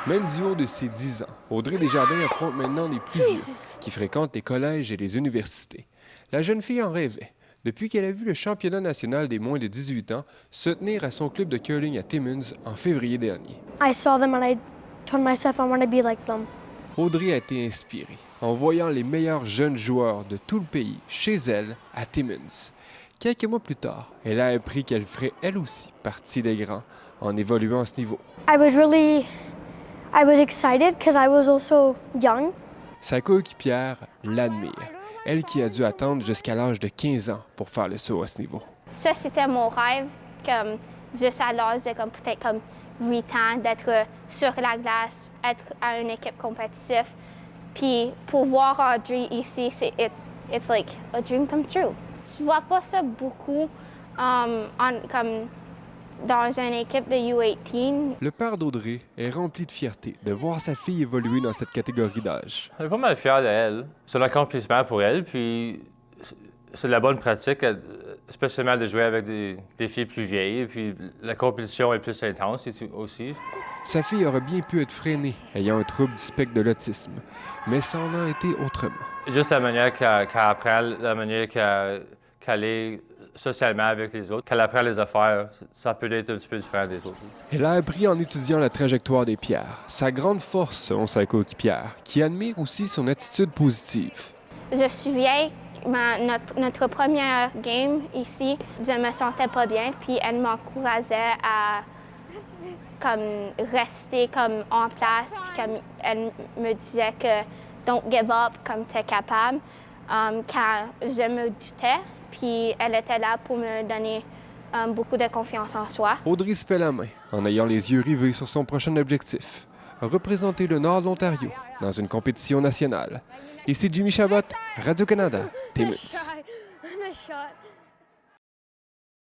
Même du haut de ses 10 ans, Audrey Desjardins affronte maintenant les plus vieux, qui fréquentent les collèges et les universités. La jeune fille en rêvait, depuis qu'elle a vu le championnat national des moins de 18 ans se tenir à son club de curling à Timmins en février dernier. I saw them and I told myself I want to be like them. Audrey a été inspirée en voyant les meilleurs jeunes joueurs de tout le pays chez elle à Timmins. Quelques mois plus tard, elle a appris qu'elle ferait elle aussi partie des grands en évoluant à ce niveau. I was excited because I was also young. Sa coéquipière l'admire, elle qui a dû attendre jusqu'à l'âge de 15 ans pour faire le saut à ce niveau. Ça, c'était mon rêve, comme juste à l'âge de comme, peut-être comme 8 ans, d'être sur la glace, être à une équipe compétitive. Puis pour voir Audrey ici, it's like a dream come true. Tu vois pas ça beaucoup comme dans une équipe de U18. Le père d'Audrey est rempli de fierté de voir sa fille évoluer dans cette catégorie d'âge. On est pas mal fiers d'elle. C'est l'accomplissement pour elle, puis c'est de la bonne pratique, spécialement de jouer avec des filles plus vieilles, puis la compétition est plus intense aussi. Sa fille aurait bien pu être freinée, ayant un trouble du spectre de l'autisme, mais ça en a été autrement. Juste la manière qu'elle apprend, la manière qu'elle est socialement avec les autres, qu'elle apprend les affaires, ça peut être un petit peu différent des autres. Elle a appris en étudiant la trajectoire des pierres, sa grande force selon sa coéquipière, qui admire aussi son attitude positive. Je suis vieille, notre première game ici, je me sentais pas bien, puis elle m'encourageait à comme rester comme en place, puis comme elle me disait que don't give up, comme t'es capable, quand je me doutais, puis elle était là pour me donner beaucoup de confiance en soi. Audrey se fait la main en ayant les yeux rivés sur son prochain objectif, représenter le nord de l'Ontario dans une compétition nationale. Ici Jimmy Chabot, Radio-Canada, Timmins.